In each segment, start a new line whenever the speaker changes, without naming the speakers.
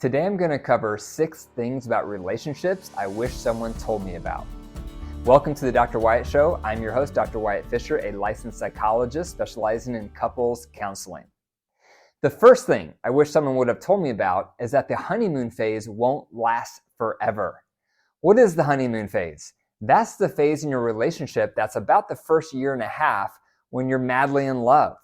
Today I'm going to cover 6 things about relationships I wish someone told me about. Welcome to the Dr. Wyatt Show. I'm your host, Dr. Wyatt Fisher, a licensed psychologist specializing in couples counseling. The first thing I wish someone would have told me about is that the honeymoon phase won't last forever. What is the honeymoon phase? That's the phase in your relationship that's about the first year and a half when you're madly in love.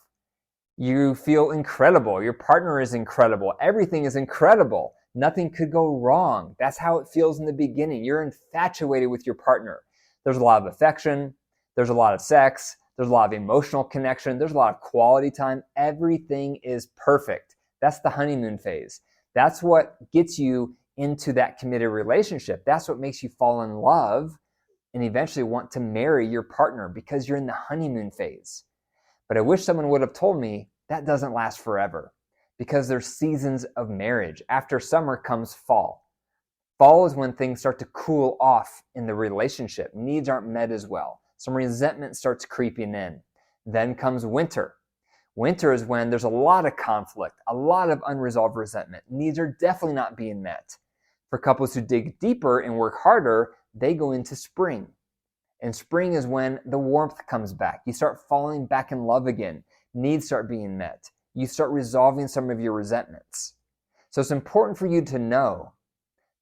You feel incredible. Your partner is incredible. Everything is incredible. Nothing could go wrong. That's how it feels in the beginning. You're infatuated with your partner. There's a lot of affection. There's a lot of sex. There's a lot of emotional connection. There's a lot of quality time. Everything is perfect. That's the honeymoon phase. That's what gets you into that committed relationship. That's what makes you fall in love and eventually want to marry your partner because you're in the honeymoon phase. But I wish someone would have told me that doesn't last forever because there's seasons of marriage. After summer comes fall. Fall is when things start to cool off in the relationship. Needs aren't met as well. Some resentment starts creeping in. Then comes winter. Winter is when there's a lot of conflict, a lot of unresolved resentment. Needs are definitely not being met. For couples who dig deeper and work harder, they go into spring. And spring is when the warmth comes back. You start falling back in love again. Needs start being met. You start resolving some of your resentments. So it's important for you to know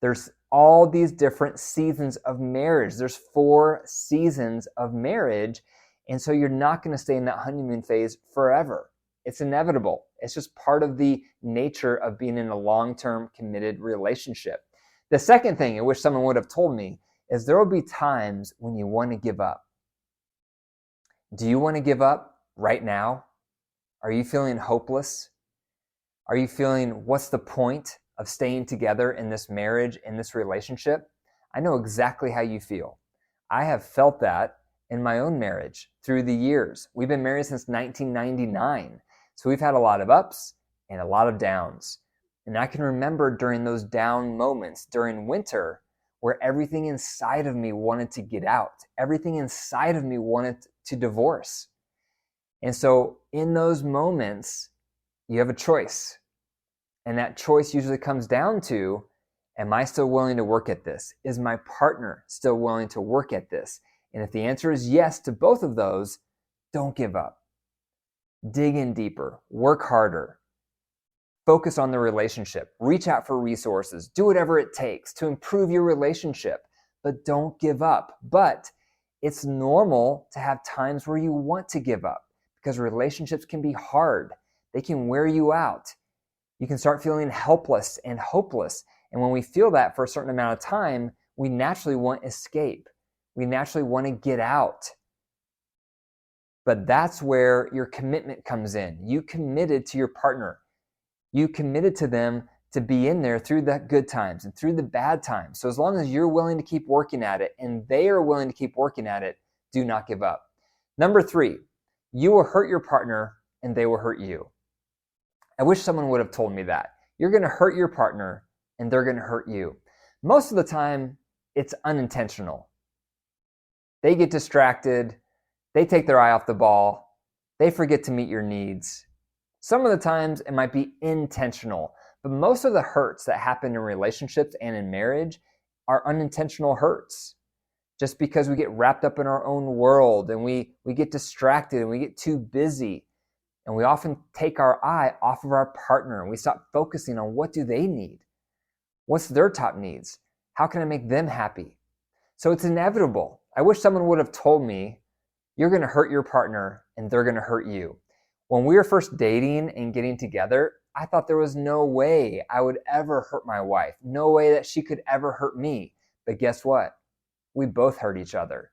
there's all these different seasons of marriage. There's 4 seasons of marriage. And so you're not going to stay in that honeymoon phase forever. It's inevitable. It's just part of the nature of being in a long-term committed relationship. The second thing I wish someone would have told me is there will be times when you want to give up. Do you want to give up right now? Are you feeling hopeless? Are you feeling, what's the point of staying together in this marriage, in this relationship? I know exactly how you feel. I have felt that in my own marriage through the years. We've been married since 1999. So we've had a lot of ups and a lot of downs. And I can remember during those down moments, during winter, where everything inside of me wanted to get out. Everything inside of me wanted to divorce. And so in those moments, you have a choice. And that choice usually comes down to, am I still willing to work at this? Is my partner still willing to work at this? And if the answer is yes to both of those, don't give up. Dig in deeper, work harder. Focus on the relationship. Reach out for resources. Do whatever it takes to improve your relationship, but don't give up. But it's normal to have times where you want to give up because relationships can be hard. They can wear you out. You can start feeling helpless and hopeless. And when we feel that for a certain amount of time, we naturally want escape. We naturally want to get out. But that's where your commitment comes in. You committed to your partner. You committed to them to be in there through the good times and through the bad times. So as long as you're willing to keep working at it and they are willing to keep working at it, do not give up. Number 3, you will hurt your partner and they will hurt you. I wish someone would have told me that. You're going to hurt your partner and they're going to hurt you. Most of the time, it's unintentional. They get distracted. They take their eye off the ball. They forget to meet your needs. Some of the times it might be intentional, but most of the hurts that happen in relationships and in marriage are unintentional hurts. Just because we get wrapped up in our own world and we get distracted and we get too busy and we often take our eye off of our partner and we stop focusing on what do they need? What's their top needs? How can I make them happy? So it's inevitable. I wish someone would have told me, you're going to hurt your partner and they're going to hurt you. When we were first dating and getting together, I thought there was no way I would ever hurt my wife. No way that she could ever hurt me. But guess what? We both hurt each other.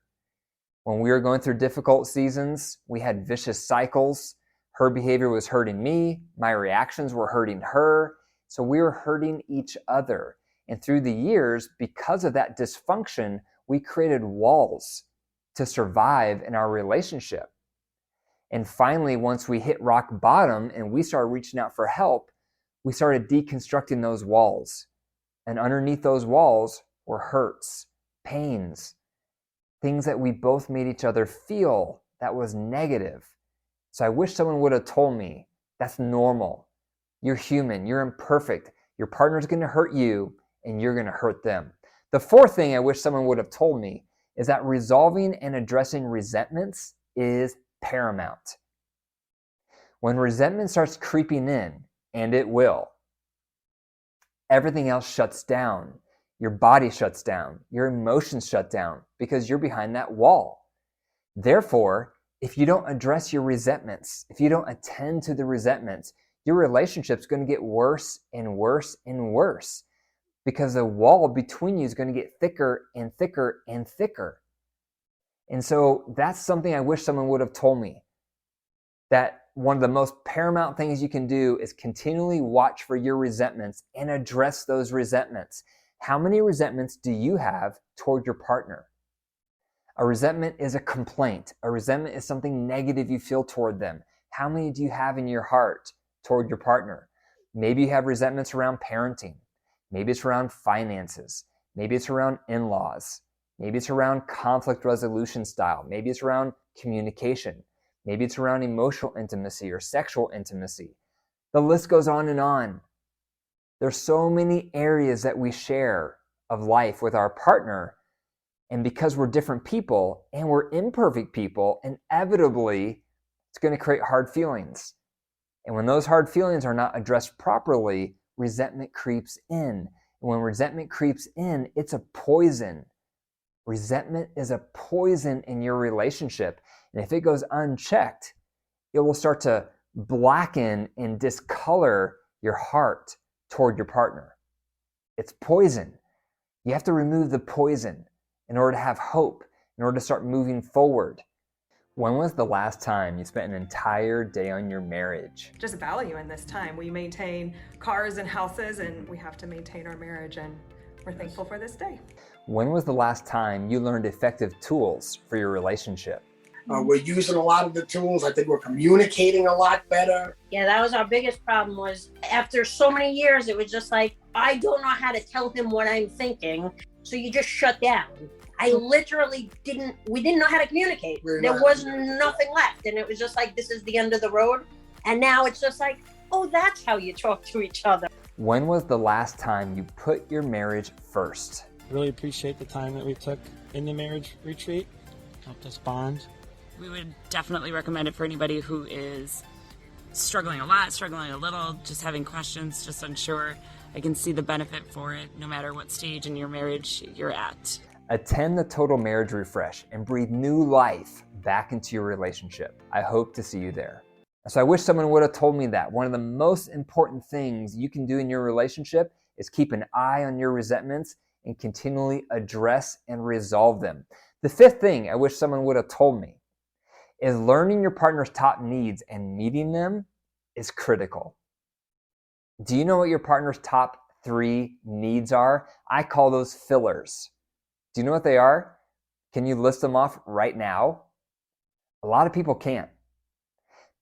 When we were going through difficult seasons, we had vicious cycles. Her behavior was hurting me. My reactions were hurting her. So we were hurting each other. And through the years, because of that dysfunction, we created walls to survive in our relationship. And finally, once we hit rock bottom and we started reaching out for help, we started deconstructing those walls. And underneath those walls were hurts, pains, things that we both made each other feel that was negative. So I wish someone would have told me, that's normal. You're human. You're imperfect. Your partner's going to hurt you, and you're going to hurt them. The fourth thing I wish someone would have told me is that resolving and addressing resentments is paramount. When resentment starts creeping in, and it will, everything else shuts down. Your body shuts down. Your emotions shut down because you're behind that wall. Therefore, if you don't address your resentments, if you don't attend to the resentments, your relationship's going to get worse and worse and worse because the wall between you is going to get thicker and thicker and thicker. And so that's something I wish someone would have told me, that one of the most paramount things you can do is continually watch for your resentments and address those resentments. How many resentments do you have toward your partner? A resentment is a complaint. A resentment is something negative you feel toward them. How many do you have in your heart toward your partner? Maybe you have resentments around parenting. Maybe it's around finances. Maybe it's around in-laws. Maybe it's around conflict resolution style. Maybe it's around communication. Maybe it's around emotional intimacy or sexual intimacy. The list goes on and on. There's so many areas that we share of life with our partner. And because we're different people and we're imperfect people, inevitably, it's going to create hard feelings. And when those hard feelings are not addressed properly, resentment creeps in. And when resentment creeps in, it's a poison. Resentment is a poison in your relationship. And if it goes unchecked, it will start to blacken and discolor your heart toward your partner. It's poison. You have to remove the poison in order to have hope, in order to start moving forward. When was the last time you spent an entire day on your marriage?
Just value in this time. We maintain cars and houses, and we have to maintain our marriage, and we're thankful for this day.
When was the last time you learned effective tools for your relationship?
We're using a lot of the tools. I think we're communicating a lot better.
Yeah, that was our biggest problem. Was after so many years, it was just like, I don't know how to tell him what I'm thinking. So you just shut down. I literally we didn't know how to communicate. There was nothing left. And it was just like, this is the end of the road. And now it's just like, oh, that's how you talk to each other.
When was the last time you put your marriage first?
Really appreciate the time that we took in the marriage retreat. Helped us bond.
We would definitely recommend it for anybody who is struggling a lot, struggling a little, just having questions, just unsure. I can see the benefit for it no matter what stage in your marriage you're at.
Attend the Total Marriage Refresh and breathe new life back into your relationship. I hope to see you there. So I wish someone would have told me that. One of the most important things you can do in your relationship is keep an eye on your resentments and continually address and resolve them. The fifth thing I wish someone would have told me is learning your partner's top needs and meeting them is critical. Do you know what your partner's top 3 needs are? I call those fillers. Do you know what they are? Can you list them off right now? A lot of people can't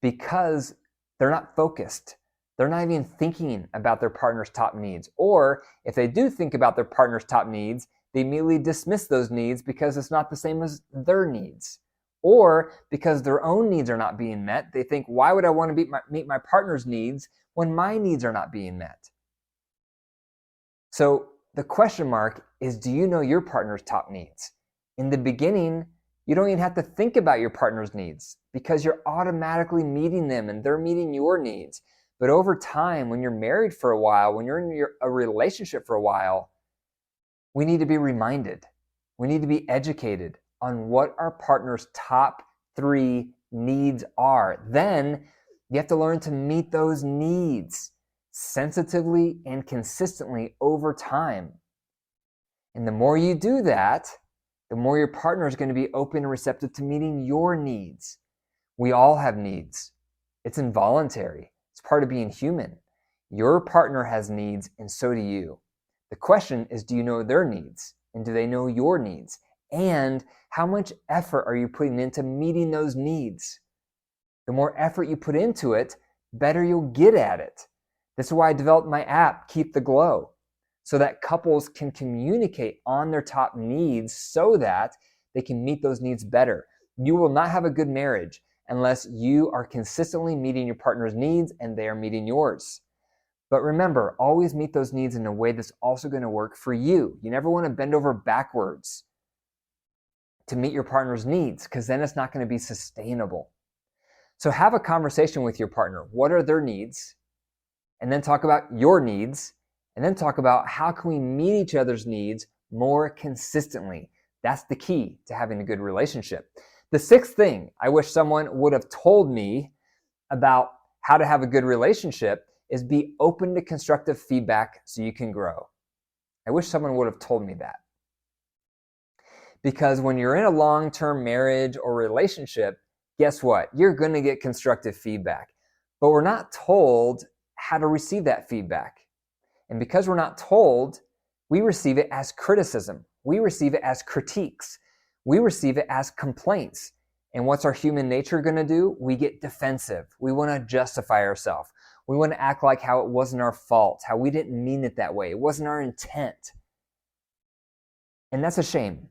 because they're not focused. They're not even thinking about their partner's top needs. Or if they do think about their partner's top needs, they immediately dismiss those needs because it's not the same as their needs. Or because their own needs are not being met, they think, why would I want to meet my partner's needs when my needs are not being met? So the question mark is, do you know your partner's top needs? In the beginning, you don't even have to think about your partner's needs because you're automatically meeting them and they're meeting your needs. But over time, when you're married for a while, when you're in a relationship for a while, we need to be reminded. We need to be educated on what our partner's top 3 needs are. Then you have to learn to meet those needs sensitively and consistently over time. And the more you do that, the more your partner is going to be open and receptive to meeting your needs. We all have needs. It's involuntary. It's part of being human. Your partner has needs, and so do you. The question is, do you know their needs? And do they know your needs? And how much effort are you putting into meeting those needs? The more effort you put into it, better you'll get at it. This is why I developed my app, Keep the Glow, so that couples can communicate on their top needs so that they can meet those needs better. You will not have a good marriage unless you are consistently meeting your partner's needs and they are meeting yours. But remember, always meet those needs in a way that's also going to work for you. You never want to bend over backwards to meet your partner's needs, because then it's not going to be sustainable. So have a conversation with your partner. What are their needs? And then talk about your needs. And then talk about how can we meet each other's needs more consistently. That's the key to having a good relationship. The sixth thing I wish someone would have told me about how to have a good relationship is be open to constructive feedback so you can grow. I wish someone would have told me that. Because when you're in a long-term marriage or relationship, guess what? You're going to get constructive feedback. But we're not told how to receive that feedback. And because we're not told, we receive it as criticism. We receive it as critiques. We receive it as complaints. And what's our human nature going to do? We get defensive. We want to justify ourselves. We want to act like how it wasn't our fault, how we didn't mean it that way. It wasn't our intent. And that's a shame.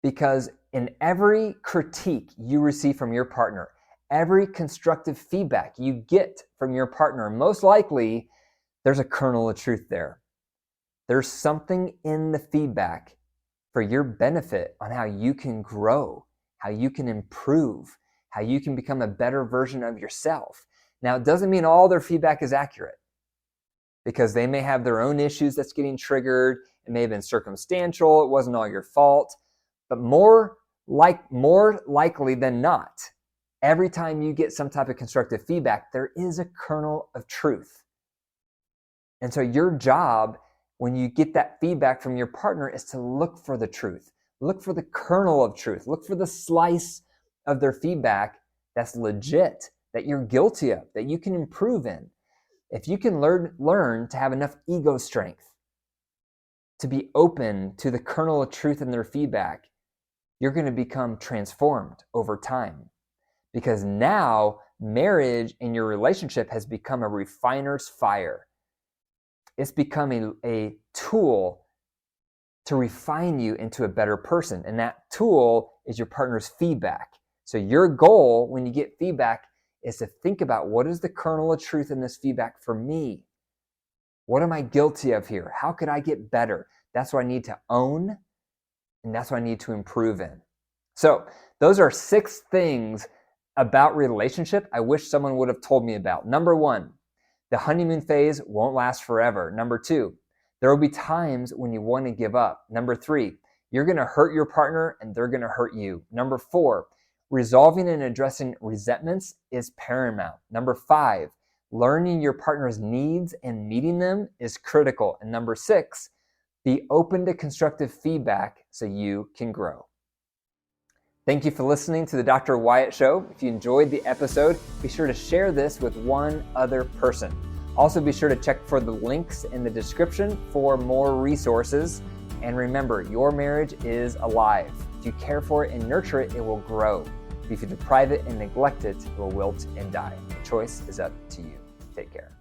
Because in every critique you receive from your partner, every constructive feedback you get from your partner, most likely there's a kernel of truth there. There's something in the feedback for your benefit on how you can grow, how you can improve, how you can become a better version of yourself. Now, it doesn't mean all their feedback is accurate, because they may have their own issues that's getting triggered. It may have been circumstantial. It wasn't all your fault. But more likely than not, every time you get some type of constructive feedback, there is a kernel of truth. And so your job when you get that feedback from your partner is to look for the truth. Look for the kernel of truth. Look for the slice of their feedback that's legit, that you're guilty of, that you can improve in. If you can learn to have enough ego strength to be open to the kernel of truth in their feedback, you're going to become transformed over time. Because now marriage and your relationship has become a refiner's fire. It's becoming a tool to refine you into a better person. And that tool is your partner's feedback. So your goal when you get feedback is to think about, what is the kernel of truth in this feedback for me? What am I guilty of here? How could I get better? That's what I need to own, and that's what I need to improve in. So those are 6 things about relationship I wish someone would have told me about. Number 1, the honeymoon phase won't last forever. Number 2, there will be times when you want to give up. Number 3, you're going to hurt your partner and they're going to hurt you. Number 4, resolving and addressing resentments is paramount. Number 5, learning your partner's needs and meeting them is critical. And number 6, be open to constructive feedback so you can grow. Thank you for listening to the Dr. Wyatt Show. If you enjoyed the episode, be sure to share this with one other person. Also, be sure to check for the links in the description for more resources. And remember, your marriage is alive. If you care for it and nurture it, it will grow. If you deprive it and neglect it, it will wilt and die. The choice is up to you. Take care.